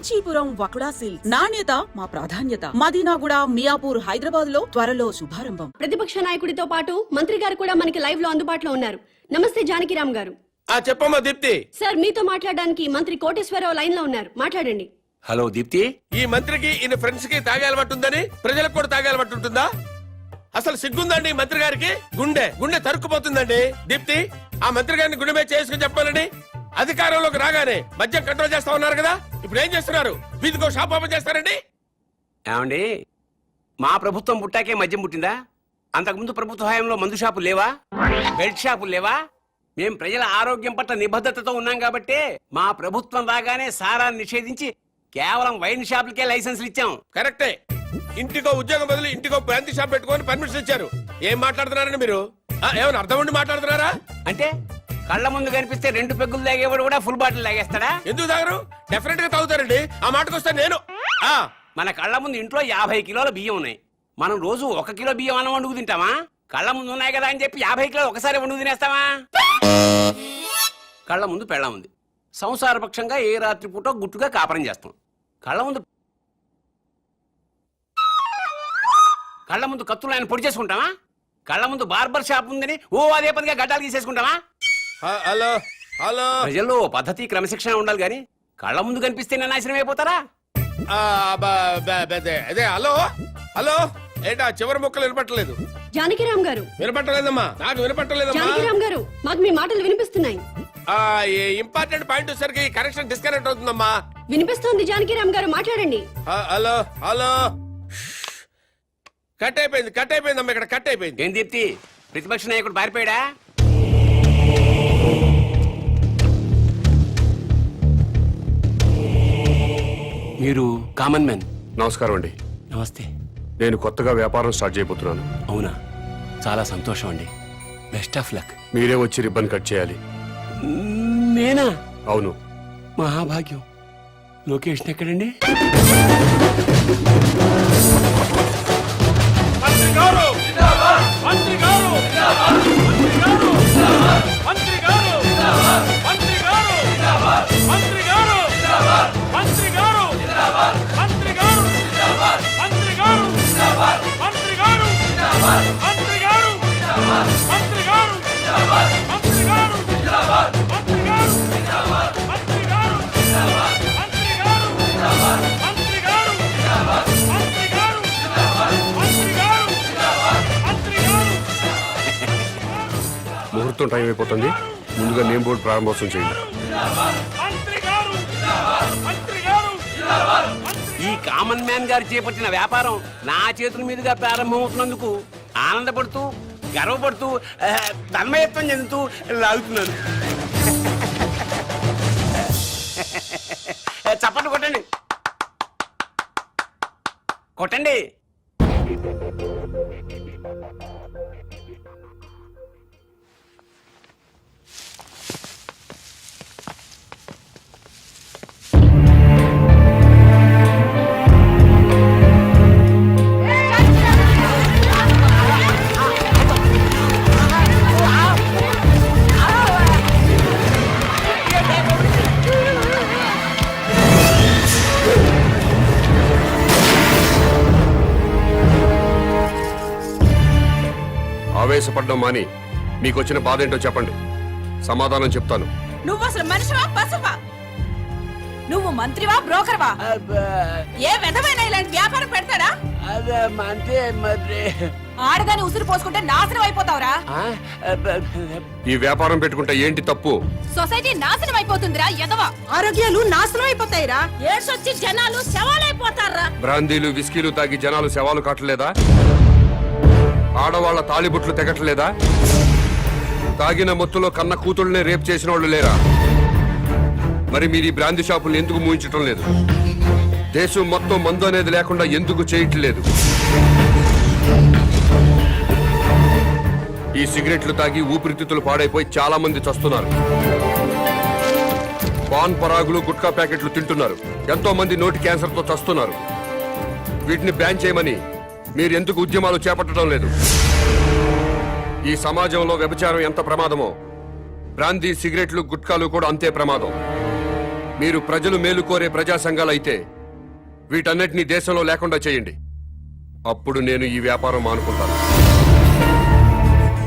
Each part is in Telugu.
కాంచీపురం వకుడా సిల్క్స్ నాణ్యత మా ప్రాధాన్యత. మదీనాగూడ, మియాపూర్, హైదరాబాద్ లో త్వరలో శుభారంభం. ప్రతిపక్ష నాయకుడితో పాటు మంత్రి గారు కూడా మనకి లైవ్ లో అందుబాటులో ఉన్నారు. నమస్తే జానకిరామ్ గారు. చెప్పమ్మా దీప్తి. సార్ మీతో మాట్లాడడానికి మంత్రి కోటేశ్వరరావు లైన్ లో ఉన్నారు, మాట్లాడండి. హలో దీప్తి. ఈ మంత్రికి ఈయన ఫ్రెండ్స్ కి తాగే అలవాటు ఉందని ప్రజలకు కూడా తాగే అలవాటు ఉంటుందా? అసలు సిగ్గుందండి మంత్రి గారికి? గుండె తరుక్కుపోతుందండి. దీప్తి, ఆ మంత్రి గారిని గుండె మీద చేసుకుని చెప్పాలని అధికారంలోకి రాగానే మద్యం కంట్రోల్ చేస్తా ఉన్నారు కదా, ఇప్పుడు ఏం చేస్తున్నారు? వీధికో షాప్ ఓపెన్ చేస్తారండి. ఏమండి, మా ప్రభుత్వం పుట్టాకే మద్యం పుట్టిందా? అంతకుముందు ప్రభుత్వ హయాంలో మందు షాపులు లేవా? బెల్ట్ షాపులు లేవా? మేం ప్రజల ఆరోగ్యం పట్ల నిబద్ధతతో ఉన్నాం కాబట్టి మా ప్రభుత్వం రాగానే సారాన్ని నిషేధించి కేవలం వైన్ షాపులకే లైసెన్సులు ఇచ్చాం. కరెక్టే. ఇంటికో ఉద్యోగం బదులు ఇంటికో బ్రాంతి షాప్ పెట్టుకొని పర్మిషన్ ఇచ్చారు. ఏం మాట్లాడుతున్నారండి మీరు? ఏమైనా అర్థం ఉండి మాట్లాడుతున్నారా? అంటే కళ్ళ ముందు కనిపిస్తే 2 పెగ్గులు తాగేవాడు కూడా ఫుల్ బాటిల్ తాగేస్తాడా? ఎందుకు తాగరు? డెఫినెట్ గా తాగుతారండి. ఆ మాటకు వస్తే నేను మన కళ్ళ ముందు ఇంట్లో 50 కిలోల బియ్యం ఉన్నాయి. మనం రోజు 1 కిలో బియ్యం అన్నం వండుకు తింటామా? కళ్ళ ముందు ఉన్నాయి కదా అని చెప్పి 50 కిలోలు ఒకసారి వండుకు తినేస్తామా? కళ్ళ ముందు పెళ్ళం ఉంది. సంసారపక్షంగా ఏ రాత్రి పూట గుట్టుగా కాపురం చేస్తాం. కళ్ళ ముందు కత్తులు ఆయన పొడి చేసుకుంటామా? కళ్ళ ముందు బార్బర్ షాప్ ఉందని అదే పనిగా గడ్డాలు గీసేసుకుంటామా? హలో హలో, ప్రజల్లో పద్ధతి క్రమశిక్షణ ఉండాలి గాని కళ్ళ ముందు కనిపిస్తే నాశనం అయిపోతారా? అదే హలో హలో, ఏంటా చివరి మొక్కలు వినపట్టలేదు? జానకిరామ్ గారు. వినపట్టలేదమ్మా, నాకు వినపట్టలేదమ్మా. జానకిరామ్ గారు, మాకు మీ మాటలు వినిపిస్తున్నాయి. ఇంపార్టెంట్ పాయింట్ వచ్చేసరికి కనెక్షన్ డిస్కనెక్ట్ అవుతుందమ్మా. వినిపిస్తోంది జానకిరామ్ గారు, మాట్లాడండి. హలో హలో, కట్ అయిపోయిందమ్మా, ఇక్కడ కట్ అయిపోయింది. ఏం దీప్తి, ప్రతిపక్ష నాయకుడు పారిపోయాడా? మీరు కామన్ మ్యాన్. నమస్కారం అండి. నమస్తే. నేను కొత్తగా వ్యాపారం స్టార్ట్ చేయబోతున్నాను. అవునా, చాలా సంతోషం అండి. Best of luck. మీరే వచ్చి రిబ్బన్ కట్ చేయాలి. నేనా? అవును. మహాభాగ్యం. లొకేషన్ ఎక్కడండి? ముహూర్తం టైం అయిపోతుంది. ముందుగా నేమ్ బోర్డు ప్రారంభోత్సవం చేయండి. ఈ కామన్ మ్యాన్ గారు చేపట్టిన వ్యాపారం నా చేతుల మీదుగా ప్రారంభమవుతున్నందుకు ఆనందపడుతూ, గర్వపడుతూ, తన్మయత్వం చెందుతూ లాగుతున్నాను. చప్పట్లు కొట్టండి, కొట్టండి. ఆవేశపడ్డం మాని మీకు వచ్చిన బాధ ఏంటో చెప్పండి, సమాధానం చెప్తాను. నువ్వు అసలు మనిషివా పశువా? నువ్వు మంత్రివా బ్రోకర్వా? ఏ విధమైన ఇలాంటి వ్యాపారం పెడతాడా? ఆడదాన్ని ఉసురు పోసుకుంటే నాశనం అయిపోతావురా. ఈ వ్యాపారం పెట్టుకుంటే ఏంటి తప్పు? సొసైటీ నాశనం అయిపోతుందిరా ఎదవా. ఆరోగ్యాలు నాశనం అయిపోతాయిరా. ఏడ్సొచ్చి జనాలు శవాలైపోతారా. బ్రాందీలు, విస్కీలు తాగి జనాలు శవాలు కాటలేదా? ఆడవాళ్ల తాళిబుట్లు తెగట్లేదా? తాగిన మొత్తులో కన్న కూతుళ్ళనే రేప్ చేసిన వాళ్ళు లేరా? మరి మీరు ఈ బ్రాందీ షాపులు ఎందుకు మూయించటం లేదు? దేశం మొత్తం మందు అనేది లేకుండా ఎందుకు చేయట్లేదు? ఈ సిగరెట్లు తాగి ఊపిరితిత్తులు పాడైపోయి చాలా మంది చస్తున్నారు. పాన్ పరాగులు, గుట్కా ప్యాకెట్లు తింటున్నారు. ఎంతో మంది నోటి క్యాన్సర్తో చస్తున్నారు. వీటిని బ్యాన్ చేయమని మీరు ఎందుకు ఉద్యమాలు చేపట్టడం లేదు? ఈ సమాజంలో వ్యభిచారం ఎంత ప్రమాదమో బ్రాందీ, సిగరెట్లు, గుట్కాలు కూడా అంతే ప్రమాదం. మీరు ప్రజలు మేలు కోరే ప్రజా సంఘాలైతే వీటన్నిటినీ దేశంలో లేకుండా చేయండి. అప్పుడు నేను ఈ వ్యాపారం మానుకుంటాను.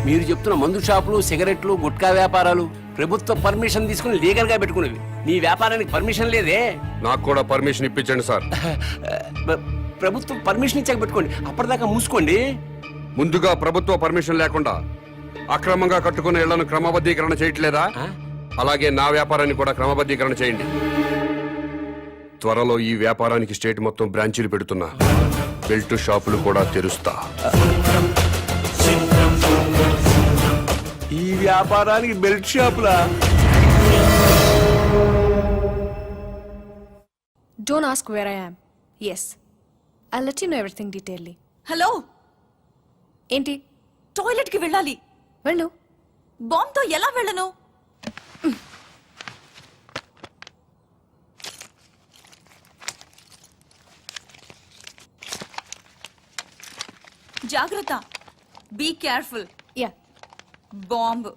మీరు చెప్తున్న మందు షాపులు, సిగరెట్లు, గుట్కా వ్యాపారాలు ప్రభుత్వ పర్మిషన్ తీసుకుని లీగల్ గా పెట్టుకునేవి. నీ వ్యాపారానికి పర్మిషన్ లేదే. నాకు కూడా పర్మిషన్ ఇప్పించండి సార్. ప్రభుత్వం పర్మిషన్ ఇచ్చాక పెట్టుకోండి, అప్పటిదాకా మూసుకోండి. ముందుగా ప్రభుత్వ పర్మిషన్ లేకుండా అక్రమంగా కట్టుకున్న ఇళ్లను క్రమబద్ధీకరణ చేయట్లేదా? అలాగే నా వ్యాపారాన్ని కూడా క్రమబద్ధీకరణ చేయండి. త్వరలో ఈ వ్యాపారానికి స్టేట్ మొత్తం బ్రాంచీలు పెడుతున్నా. బెల్ట్ షాపులు కూడా తెరుస్తా. ఈ వ్యాపారానికి belt షాపులా? Don't ask where I am. Yes, I'll let you know everything detailedly. Hello, ఏంటి? టాయిలెట్ కి వెళ్ళాలి. వెళ్ళు. బాంబ్ తో ఎలా వెళ్ళను? జాగ్రత్త, బీ కేర్ఫుల్. Yeah. బాంబ్.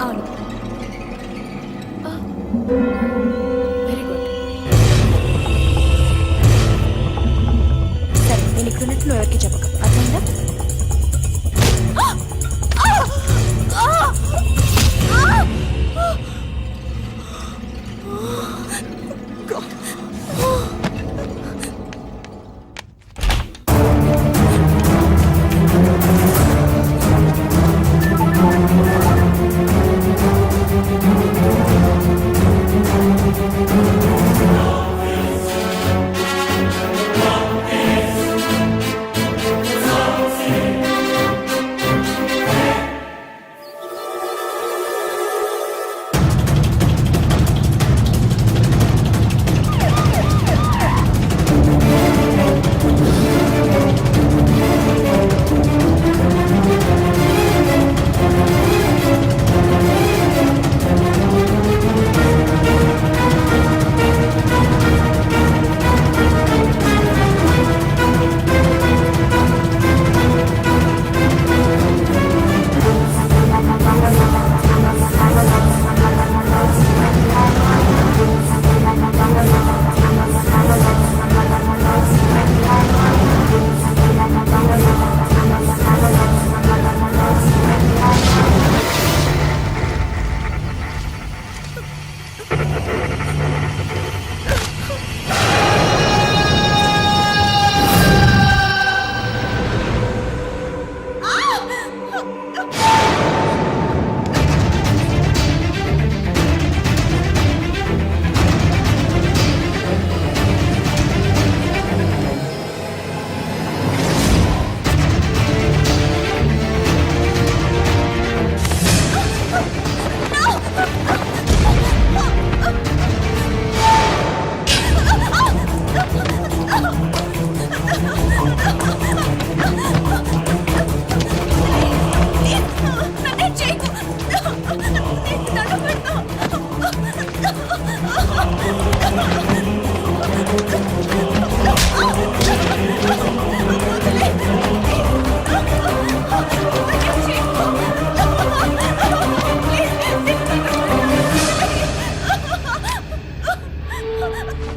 అవును. Very good. సరే, నేను ఇక్కడ ఉన్నట్టు నువ్వు ఎవరికి చెప్పక, అర్థమైందా?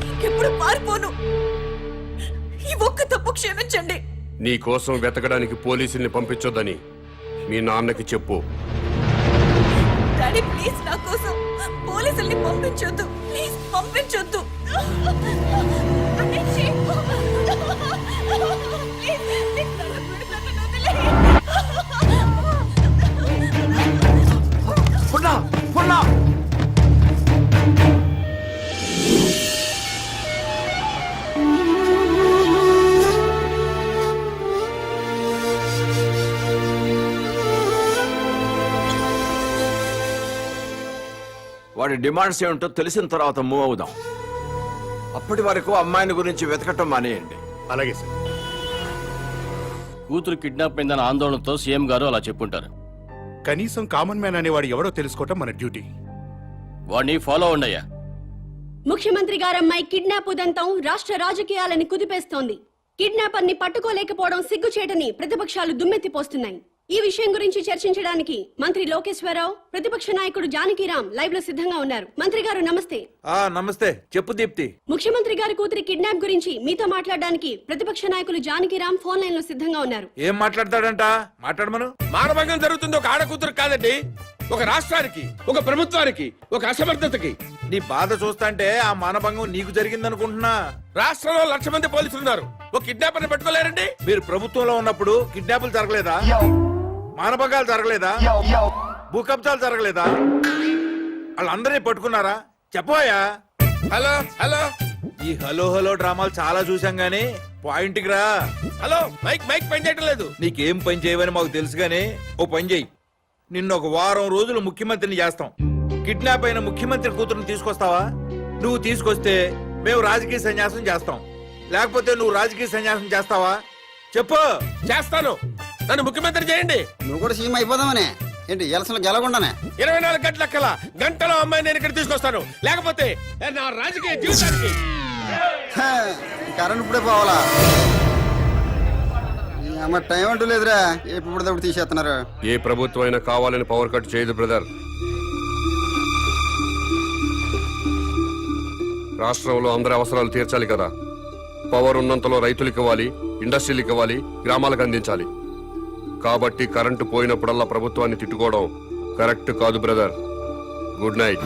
ఇంకెప్పుడు పారిపోను. ఈ ఒక్క తప్పు క్షమించండి. నీ కోసం వెతకడానికి పోలీసుల్ని పంపించొద్దని మీ నాన్నకి చెప్పు. డాడీ, ప్లీజ్ నా కోసం పోలీసుల్ని పంపించొద్దు. ప్లీజ్ పంపించొద్దు. వాడి డిమాండ్స్ ఏమిటో తెలిసిన తర్వాత మూవ్ అవుదాం. అప్పటి వరకు అమ్మాయిని గురించి వెతకటం మానేయండి. అలాగే సార్. కూతురు కిడ్నాప్ అయిందన్న ఆందోళనతో సీఎం గారు అలా చెప్పుంటారు. కనీసం కామన్ మ్యాన్ అనేవాడు ఎవడో తెలుసుకోవటం మన డ్యూటీ. వాడిని ఫాలో అయ్యా. ముఖ్యమంత్రి గారమ్మాయి కిడ్నాప్ ఉదంతం రాష్ట్ర రాజకీయాలని కుదిపేస్తోంది. కిడ్నాపర్ ని పట్టుకోలేకపోవడం సిగ్గుచేటని ప్రతిపక్షాలు దుమ్మెత్తిపోస్తున్నాయి. ఈ విషయం గురించి చర్చించడానికి మంత్రి లోకేశ్వరరావు, ప్రతిపక్ష నాయకుడు జానకిరాం లైవ్ లో సిద్ధంగా ఉన్నారు. మంత్రి గారు నమస్తే. నమస్తే. చెప్పు దీప్తి. ముఖ్యమంత్రి గారి కూతురి కిడ్నాప్ గురించి మీతో మాట్లాడడానికి ప్రతిపక్ష నాయకులు జానకిరాం ఫోన్ లైన్ లో సిద్ధంగా ఉన్నారు. ఏం మాట్లాడతాడంట? మాట్లాడమను. మానభంగం జరుగుతుంది ఒక ఆడకూతురు కాదండి, ఒక రాష్ట్రానికి, ఒక ప్రభుత్వానికి, ఒక అసమర్థతకి. నీ బాధ చూస్తాంటే ఆ మానభంగం నీకు జరిగిందనుకుంటున్నా. రాష్ట్రంలో 1,00,000 మంది పోలీసులు ఉన్నారు, ఒక కిడ్నాపర్ ని పట్టుకోలేరండి. మీరు ప్రభుత్వంలో ఉన్నప్పుడు కిడ్నాపులు జరగలేదా? మానభంగాలు జరగలేదా? భూకబ్జాలు జరగలేదా? వాళ్ళందరినీ పట్టుకున్నారా? చెప్పోయా. హలో హలో ఈ హలో హలో డ్రామాలు చాలా చూసాం గానీ పాయింట్ కి రా. హలో మైక్ మైక్ పని చేయటం లేదు. నీకేం పని చేయవని మాకు తెలుసు గానీ ఓ పని చెయ్యి. నిన్ను ఒక వారం రోజులు ముఖ్యమంత్రిని చేస్తాం. కిడ్నాప్ అయిన ముఖ్యమంత్రి కూతురుని తీసుకొస్తావా? నువ్వు తీసుకొస్తే మేము రాజకీయ సన్యాసం చేస్తాం. లేకపోతే నువ్వు రాజకీయ సన్యాసం చేస్తావా? చెప్పు. చేస్తాను, నన్ను ముఖ్యమంత్రి చేయండి. నువ్వు కూడా సీఎం అయిపోదామనే ఏంటి? ఎలసలు గెలకుండానే 24 గంటల కల్లా గంటలో అమ్మాయి నేను ఇక్కడ తీసుకొస్తాను. లేకపోతే నా రాజకీయ జీవితానికి కరెంట్ ఇప్పుడే పోవాలా? అమ్మ టైం అంటూ లేదురా, ఎప్పుడు తీసేస్తున్నారు. ఏ ప్రభుత్వం అయినా కావాలని పవర్ కట్ చేయదు బ్రదర్. రాష్ట్రంలో అందరి అవసరాలు తీర్చాలి కదా. పవర్ ఉన్నంతలో రైతులకు ఇవ్వాలి, ఇండస్ట్రీలకు ఇవ్వాలి, గ్రామాలకు అందించాలి. కాబట్టి కరెంటు పోయినప్పుడల్లా ప్రభుత్వాన్ని తిట్టుకోవడం కరెక్ట్ కాదు బ్రదర్. Good night.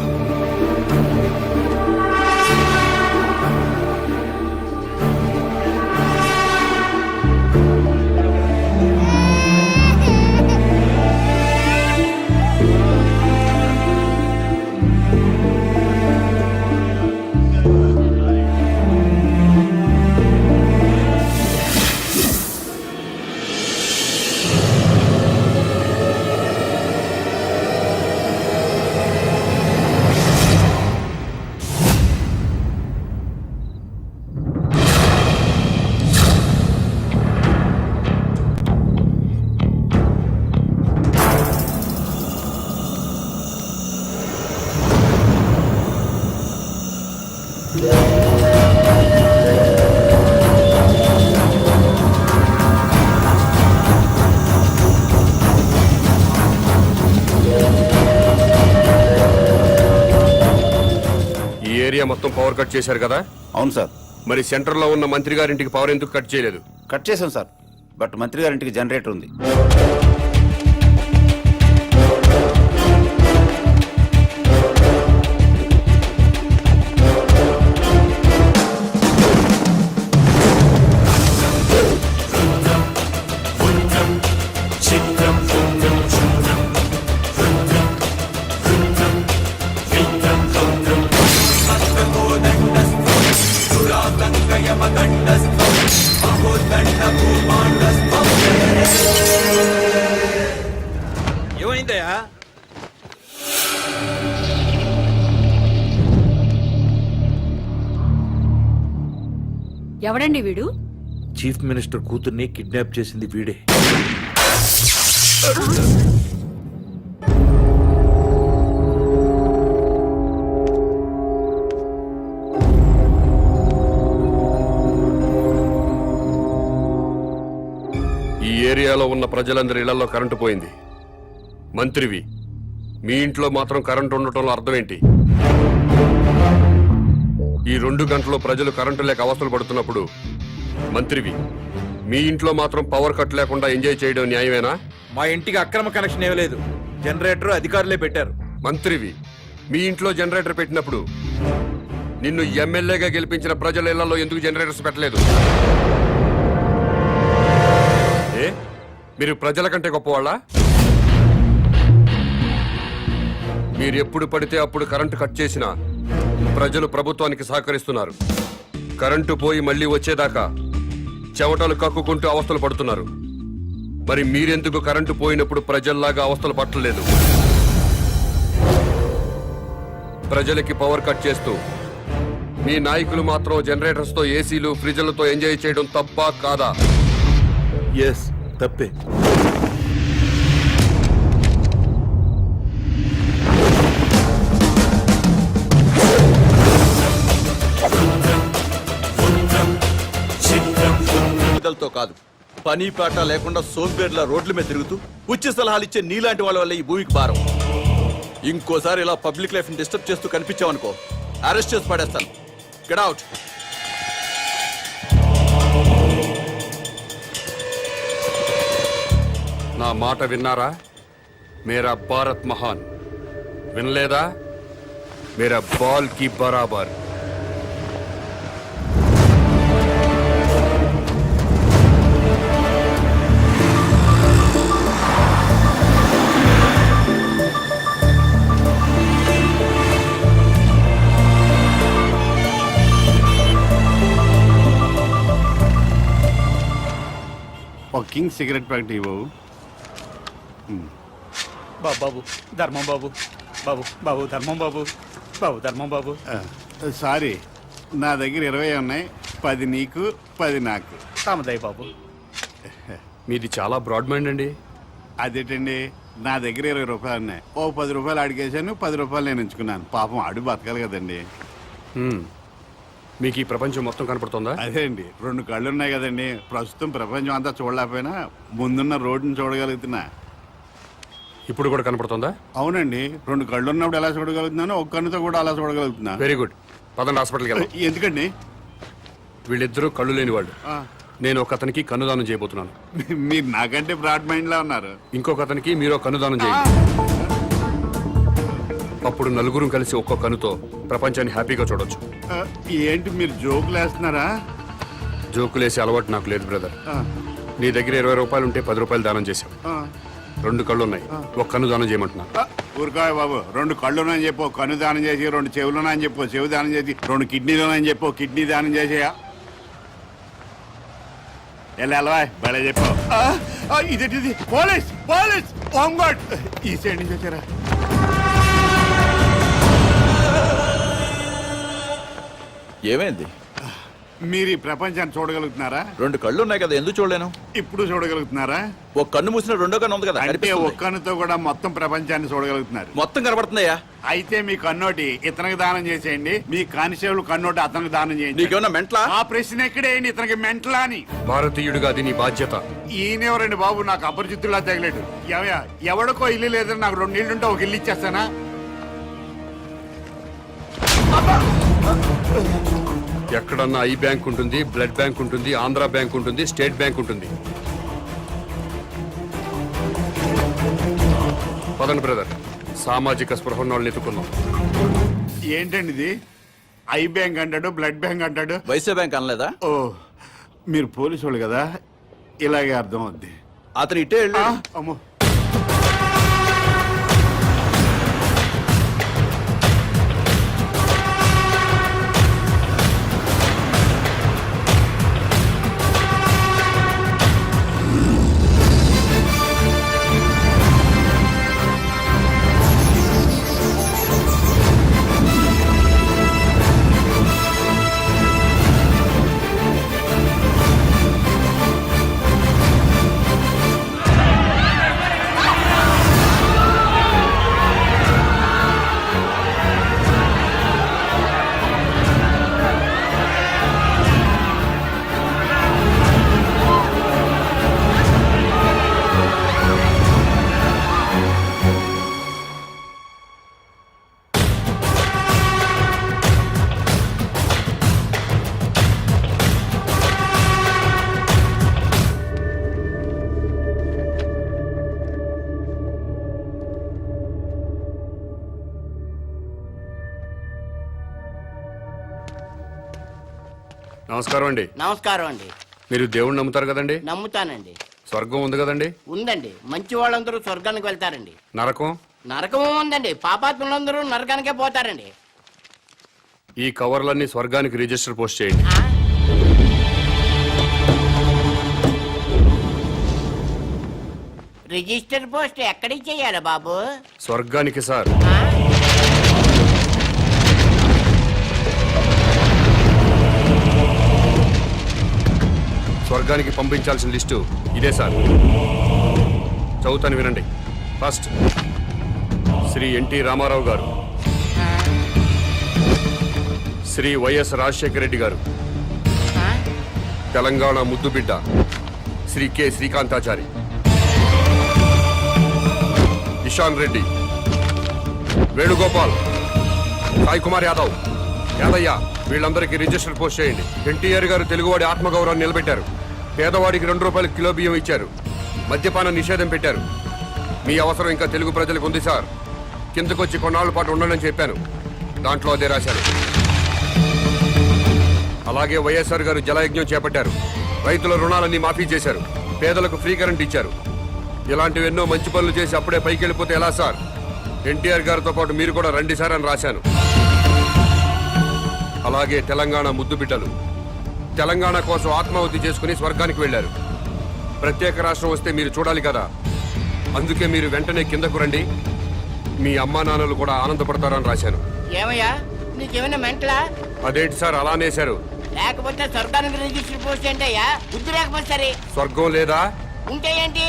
మొత్తం పవర్ కట్ చేశారు కదా? అవును సార్. మరి సెంటర్ లో ఉన్న మంత్రి గారింటికి పవర్ ఎందుకు కట్ చేయలేదు? కట్ చేసాం సార్, బట్ మంత్రి గారింటికి జనరేటర్ ఉంది. ఏమైందయ్యా? ఎవడండి వీడు? చీఫ్ మినిస్టర్ కూతుర్ని కిడ్నాప్ చేసింది వీడే. ఈ ఏరియాలో ఉన్న ప్రజలందరి ఇళ్లలో కరెంటు పోయింది. మంత్రివి, మీ ఇంట్లో మాత్రం కరెంటు ఉండటంలో అర్థం ఏంటి? ఈ 2 గంటలు ప్రజలు కరెంటు లేక అవస్థలు పడుతున్నప్పుడు మంత్రివి, మీ ఇంట్లో మాత్రం పవర్ కట్ లేకుండా ఎంజాయ్ చేయడం న్యాయమేనా? మా ఇంటికి అక్రమ కనెక్షన్ ఇవ్వలేదు, జనరేటర్ అధికారులే పెట్టారు. మంత్రివి, మీ ఇంట్లో జనరేటర్ పెట్టినప్పుడు నిన్ను ఎమ్మెల్యేగా గెలిపించిన ప్రజల ఇళ్లలో ఎందుకు జనరేటర్స్ పెట్టలేదు? మీరు ప్రజల కంటే గొప్పవాళ్ళ? మీరు ఎప్పుడు పడితే అప్పుడు కరెంటు కట్ చేసినా ప్రజలు ప్రభుత్వానికి సహకరిస్తున్నారు. కరెంటు పోయి మళ్లీ వచ్చేదాకా చెమటలు కక్కుకుంటూ అవస్థలు పడుతున్నారు. మరి మీరెందుకు కరెంటు పోయినప్పుడు ప్రజల్లాగా అవస్థలు పట్టలేదు? ప్రజలకి పవర్ కట్ చేస్తూ మీ నాయకులు మాత్రం జనరేటర్స్ తో, ఏసీలు, ఫ్రిడ్జ్లతో ఎంజాయ్ చేయడం తప్పా కాదా? ఎస్, తప్పే. కాదు. పని పాట లేకుండా సోంబేర్ల రోడ్ల మీద తిరుగుతూ ఉచిత సలహాలు ఇచ్చే నీలాంటి వాళ్ళ వల్ల ఈ భూమికి భారం. ఇంకోసారి ఇలా పబ్లిక్ లైఫ్ ని డిస్టర్బ్ చేస్తూ కనిపించావనుకో, అరెస్ట్ చేసి పడేస్తాను. Get out. నా మాట విన్నారా? మేరా భారత్ మహాన్. వినలేదా? మేరా బాల్ కి బరాబర్. ఒక కింగ్ సిగరెట్ ప్యాకెట్ ఇవ్వవు. బాబు ధర్మం బాబు, బాబు బాబు ధర్మం బాబు, బాబు ధర్మం బాబు. సారీ, నా దగ్గర 20 ఉన్నాయి. 10 నీకు, 10 నాకు. కామదయ్య బాబు. మీది చాలా బ్రాడ్ మైండ్ అండి. అదేంటండి, నా దగ్గర 20 రూపాయలు ఉన్నాయి. ఓ 10 రూపాయలు అడిగేశాను, 10 రూపాయలు నేను ఉంచుకున్నాను. పాపం అడుగు బతకాలి కదండి. మీకు ఈ ప్రపంచం మొత్తం కనపడుతుందా? అదే అండి, 2 కళ్ళు ఉన్నాయి కదండి. ప్రస్తుతం ప్రపంచం అంతా చూడలేకపోయినా ముందున్న రోడ్డుని చూడగలుగుతున్నా. ఇప్పుడు కూడా కనపడుతుందా? అవునండి, 2 కళ్ళు ఉన్నప్పుడు ఎలా చూడగలుగుతున్నానో ఒక కన్నుతో కూడా అలా చూడగలుగుతున్నా. Very good. పదండి హాస్పిటల్కి వెళ్దాం. ఎందుకండి? వీళ్ళిద్దరూ కళ్ళు లేని వాళ్ళు. ఆ, నేను ఒక అతనికి కన్నుదానం చేయబోతున్నాను. మీరు నాకంటే బ్రాడ్ మైండ్ లా ఉన్నారు. ఇంకొక అతనికి మీరు కన్నుదానం చేయండి. అప్పుడు నలుగురం కలిసి ఒక్కో కన్నుతో ప్రపంచాన్ని హ్యాపీగా చూడొచ్చు. ఆ, ఏంటి మీరు జోకులు వేస్తున్నారా? జోకులేసే అలవాటు నాకు లేదు బ్రదర్. ఆ, నీ దగ్గర 20 రూపాయలు ఉంటే 10 రూపాయలు దానం చేశావు. ఆ. 2 కళ్ళు ఉన్నాయి, ఒక కన్ను దానం చేయమంటున్నా. ఊరుకోయ్ బాబు, 2 కళ్ళునని చెప్పు కన్ను దానం చేసి, 2 చెవులునని చెప్పు చెవు దానం చేసి, 2 కిడ్నీలునని చెప్పు కిడ్నీ దానం చేసేయా. ఎలా బయట చెప్పు. ఇదేంటిది? పోలీస్ పోలీస్ హోంగార్డ్ ఈ సైడ్ నుంచి వచ్చారా? ఏమైంది? మీరు ఈ ప్రపంచాన్ని చూడగలుగుతున్నారా? 2 కళ్ళు ఉన్నాయి కదా, ఎందుకు చూడలేను? ఇప్పుడు చూడగలుగుతున్నారా? ఒక కన్ను మూసిన రెండో కన్ను ఉంది కదా, అంటే కనిపిస్తుంది. ఒక్క కన్నుతో కూడా మొత్తం ప్రపంచాన్ని చూడగలుగుతున్నారు. మొత్తం కనబడుతున్నాయా? అయితే మీ కన్నోటి ఇతనికి దానం చేసేయండి, మీ కానిస్టేబుల్ కన్నోటి అతనికి దానం చేయండి. నీకేమన్నా మెంట్లా? ఆ ప్రశ్న ఎక్కడేయండి, ఇతనికి మెంటలా అని. భారతీయుడిగా అది నీ బాధ్యత. ఈయనెవరండి బాబు, నాకు అపరిచితులా తగిలేడు. ఎవడికో ఇల్లు లేదని నాకు 2 ఇల్లుంటే ఒక ఇల్లు ఇచ్చేస్తానా? ఎక్కడన్నా ఐ బ్యాంక్ ఉంటుంది, బ్లడ్ బ్యాంక్ ఉంటుంది, ఆంధ్ర బ్యాంక్ ఉంటుంది, స్టేట్ బ్యాంక్ ఉంటుంది. పదండి బ్రదర్, సామాజిక స్పృహ ఉన్న వాళ్ళని ఎత్తుకుందాం. ఏంటండి ఇది? ఐ బ్యాంక్ అంటాడు, బ్లడ్ బ్యాంక్ అంటాడు. వైశ్య బ్యాంక్ అనలేదా? ఓ, మీరు పోలీసు వాళ్ళు కదా, ఇలాగే అర్థం అవుద్ది. అతను ఇటే వెళ్ళి అమ్మో, నమస్కారం అండి. నమస్కారం అండి. మీరు దేవుణ్ణి నమ్ముతారు కదండి? నమ్ముతానండి. స్వర్గం ఉంది కదండి? ఉందండి. మంచి వాళ్ళందరూ స్వర్గానికి వెళ్తారండి. నరకం? నరకము ఉందండి. పాపాత్ములందరూ నరకానికే పోతారండి. ఈ కవర్లన్నీ స్వర్గానికి రిజిస్టర్ పోస్ట్ చేయండి. ఆ? రిజిస్టర్ పోస్ట్ ఎక్కడికి చెయ్యాలి బాబు? స్వర్గానికి సార్. ఆ? స్వర్గానికి పంపించాల్సిన లిస్టు ఇదే సార్. చదువుతాను వినండి. ఫస్ట్ శ్రీ ఎన్టీ రామారావు గారు, శ్రీ వైఎస్ రాజశేఖర రెడ్డి గారు, ఆ? తెలంగాణ ముద్దుబిడ్డ శ్రీ కె శ్రీకాంతాచారి, ఇషాన్ రెడ్డి, వేణుగోపాల్, సాయి కుమార్ యాదవ్, యాదయ్య వీళ్ళందరికీ రిజిస్టర్ పోస్ట్ చేయండి. ఎన్టీఆర్ గారు తెలుగువాడి ఆత్మగౌరవాన్ని నిలబెట్టారు. పేదవాడికి 2 రూపాయలు కిలో బియ్యం ఇచ్చారు. మద్యపాన నిషేధం పెట్టారు. మీ అవసరం ఇంకా తెలుగు ప్రజలకు ఉంది సార్. కిందకొచ్చి కొన్నాళ్ళ పాటు ఉండండి చెప్పాను. దాంట్లో అదే రాశాను. అలాగే వైఎస్ఆర్ గారు జలయజ్ఞం చేపట్టారు. రైతుల రుణాలన్నీ మాఫీ చేశారు. పేదలకు ఫ్రీ కరెంట్ ఇచ్చారు. ఇలాంటివి ఎన్నో మంచి పనులు చేసి అప్పుడే పైకి వెళ్ళిపోతే ఎలా సార్? ఎన్టీఆర్ గారితో పాటు మీరు కూడా రండి సార్ అని రాశాను. అలాగే తెలంగాణ ముద్దు బిడ్డలు తెలంగాణ కోసం ఆత్మాహుతి చేసుకుని స్వర్గానికి వెళ్లారు. ప్రత్యేక రాష్ట్రం వస్తే మీరు చూడాలి కదా, అందుకే మీరు వెంటనే కిందకు రండి. మీ అమ్మా నాన్నలు కూడా ఆనందపడతారని రాశాను. ఏమయ్యా నీకేమైనా మెంటలా? అదేంటి సార్ అలా అనేశారు? లేకపోతే స్వర్గానికి రిజిస్టర్ పోస్ట్ ఏంటయ్యా? బుద్ధి లేకపోతే సరే. స్వర్గం లేదా? ఉంటే ఏంటి?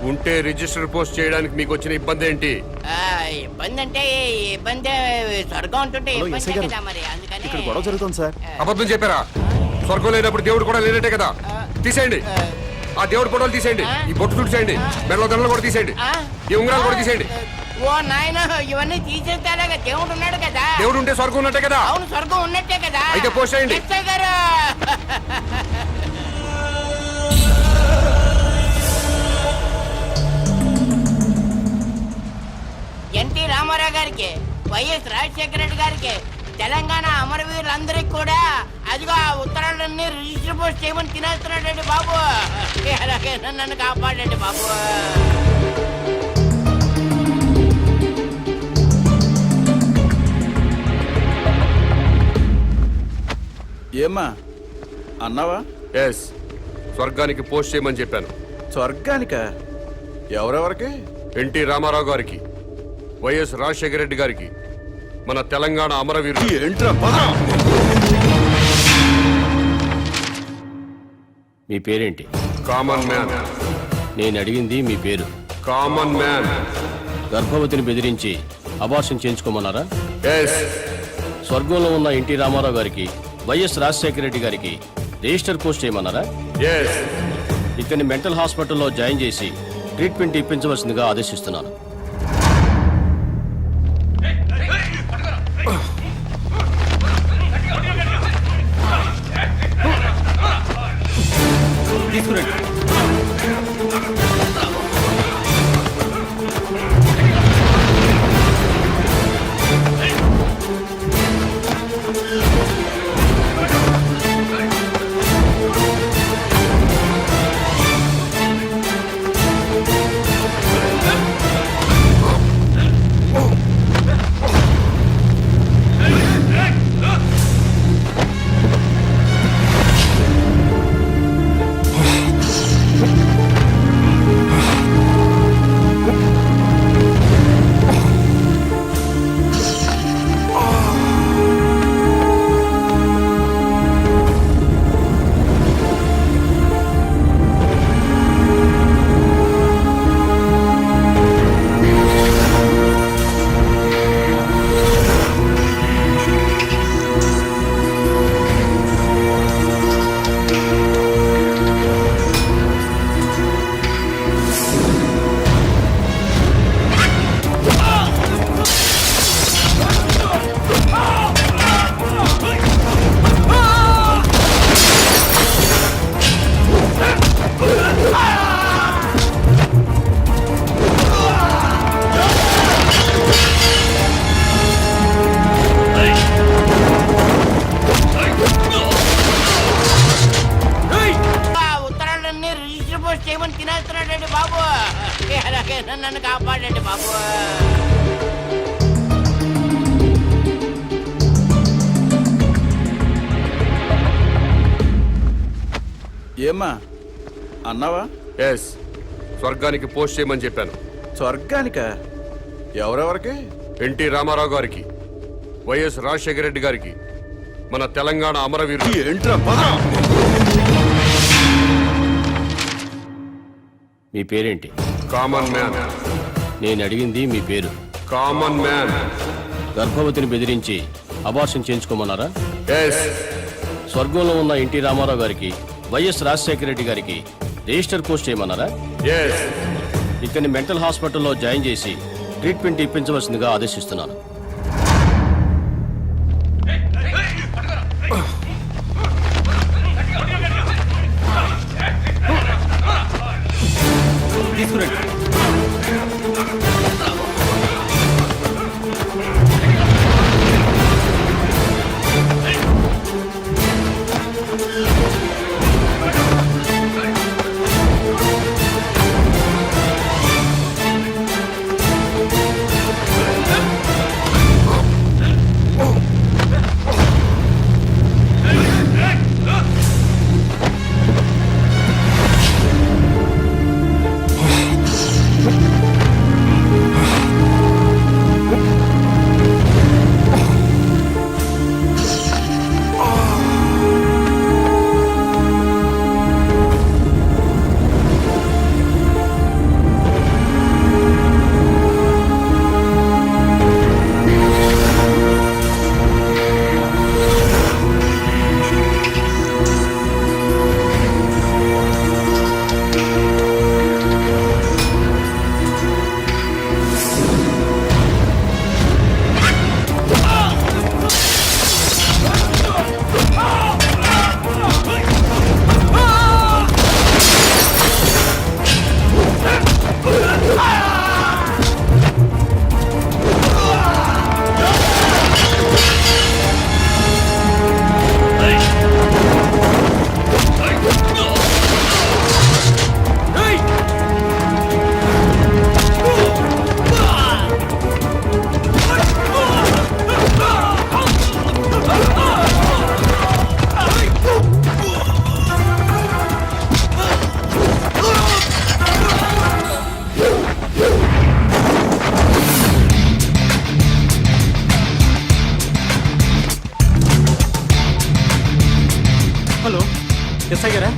ఉంటే రిజిస్టర్ పోస్ట్ చేయడానికి మీకు వచ్చిన ఇబ్బంది ఏంటి? ఇబ్బంది అంటే ఇబ్బంది, స్వర్గం ఉంటుంటే ఇబ్బంది కదా మరి, అందుకని ఇక్కడ గొడవ జరుగుతుంది సార్. అబద్ధం చెప్పారా? స్వర్గం లేనప్పుడు దేవుడు కూడా లేనట్టే కదా. తీసేయండి ఆ దేవుడు ఫోటోలు, తీసేయండి ఈ బొట్టు తుడిచేయండి, మెడలో దండలు కూడా తీసేయండి, ఈ ఉంగరాలు కూడా తీసేయండి. ఓ నాయన, ఇవన్నీ తీసేస్తారా? దేవుడు ఉన్నాడు కదా. దేవుడు ఉంటే స్వర్గం ఉన్నట్టే కదా. అవును, స్వర్గం ఉన్నట్టే కదా. అయితే పోస్ట్ చేయండి. ఎస్ఐ గారు, ఎన్టీ రామారావు గారికి, వైఎస్ రాజశేఖర రెడ్డి గారికి, తెలంగాణ అమరవీరులందరికీ కూడా అదిగో ఆ ఉత్తరాలన్నీ రిజిస్టర్ పోస్ట్ చేయమని తినేస్తున్నాడండి బాబు. అలాగే నన్ను కాపాడండి బాబు. ఏమ్మా అన్నావా? ఎస్, స్వర్గానికి పోస్ట్ చేయమని చెప్పాను. స్వర్గానిక? ఎవరెవరికి? ఎన్టీ రామారావు గారికి, వైఎస్ రాజశేఖర రెడ్డి గారికి, మన తెలంగాణ అమరవీరుడు. ఏంట్రా పద. మీ పేరేంటి? Common man. నేను అడిగింది మీ పేరు. Common man. గర్భవతిని బెదిరించి అబార్షన్ చేయించుకోమన్నారా? ఎస్. స్వర్గంలో ఉన్న ఎన్టీ రామారావు గారికి, వైఎస్ రాజశేఖర రెడ్డి గారికి రిజిస్టర్ పోస్ట్ చేయమన్నారా? ఎస్. ఇతన్ని మెంటల్ హాస్పిటల్లో జాయిన్ చేసి ట్రీట్మెంట్ ఇప్పించవలసిందిగా ఆదేశిస్తున్నాను. చేయమని తినేస్తున్నాడండి బాబు. అలాగే నన్ను కాపాడండి బాబు. ఏమ్మా అన్నావా? ఎస్, స్వర్గానికి పోస్ట్ చేయమని చెప్పాను. స్వర్గానిక? ఎవరెవరికి? ఎన్టీ రామారావు గారికి, వైఎస్ రాజశేఖర రెడ్డి గారికి, మన తెలంగాణ అమరవీరుడు. ఏంట్రా పద. మీ పేరేంటి? Common man. నేను అడిగింది మీ పేరు. Common man. గర్భవతిని బెదిరించి అబార్షన్ చేయించుకోమన్నారా? ఎస్. స్వర్గంలో ఉన్న ఎన్టీ రామారావు గారికి, వైఎస్ రాజశేఖర రెడ్డి గారికి రిజిస్టర్ పోస్ట్ చేయమన్నారా? ఇక్కడిని మెంటల్ హాస్పిటల్లో జాయిన్ చేసి ట్రీట్మెంట్ ఇప్పించవలసిందిగా ఆదేశిస్తున్నాను. హలో ఎస్ఐ గారా?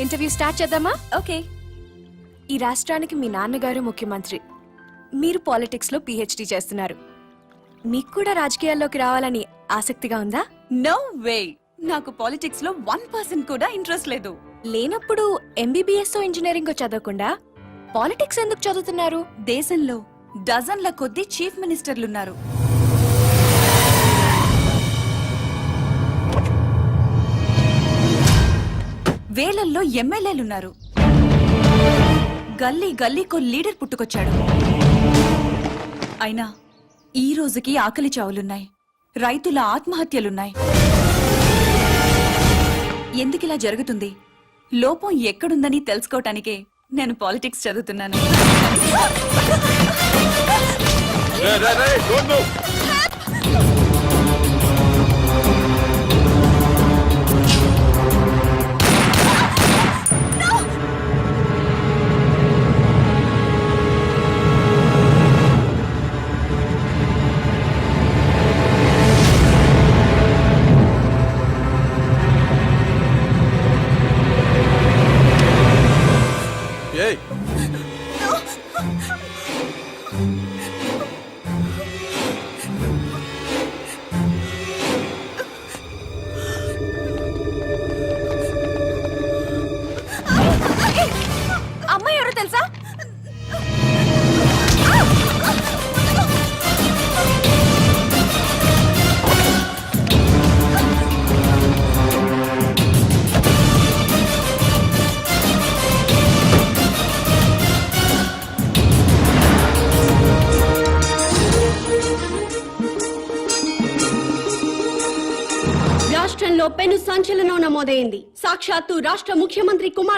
ఇంటర్వ్యూ స్టార్ట్ చేద్దామా? ఓకే. ఈ రాష్ట్రానికి మీ నాన్నగారు ముఖ్యమంత్రి, మీరు పాలిటిక్స్ లో పిహెచ్డి చేస్తున్నారు. మీకు కూడా రాజకీయాల్లోకి రావాలని ఆసక్తిగా ఉందా? నో వే, నాకు పాలిటిక్స్ లో 1% కూడా ఇంట్రెస్ట్ లేదు. లేనప్పుడు ఎంబీబీఎస్ ఇంజనీరింగ్ చదవకుండా పాలిటిక్స్ ఎందుకు చదువుతున్నారు? దేశంలో డజన్ల కొద్దీ చీఫ్ మినిస్టర్లున్నారు. వేలల్లో ఎమ్మెల్యేలున్నారు. గల్లీ గల్లీకో లీడర్ పుట్టుకొచ్చాడు. అయినా ఈ రోజుకి ఆకలి చావులున్నాయి, రైతుల ఆత్మహత్యలున్నాయి. ఎందుకిలా జరుగుతుంది? లోపం ఎక్కడుందని తెలుసుకోవటానికే నేను పాలిటిక్స్ చదువుతున్నాను. ఏయ్, అమ్మాయి ఎవరో తెలుసా? రాష్ట్రంలో పెను సంచలనం నమోదైంది. సాక్షాత్తు రాష్ట్ర ముఖ్యమంత్రి కుమార్